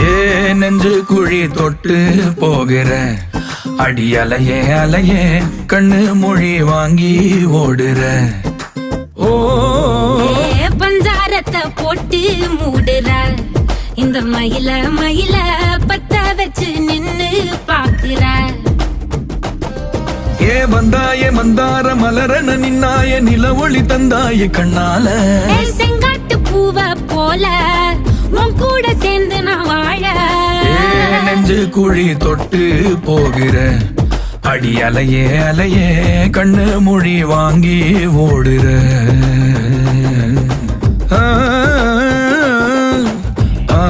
ஏ நெஞ்சு குழி தொட்டு போகிற அடி அலையே அலையே கண்ணு மொழி வாங்கி ஓடுற. ஓ பஞ்சாரத்தை போட்டு மூடுற இந்த மயில மயில பத்த வச்சு நின்னு பாக்குற. ஏ வந்தாய மந்தார மலரன நின்னாய நில ஒளி தந்தாய கண்ணால. செங்காட்டு பூவ போல உன் கூட சேர்ந்து நான் வாழ. நெஞ்சு குழி தொட்டு போகிற அடி அலையே அலையே கண்ணு மொழி வாங்கி ஓடுற. ஆ ஆ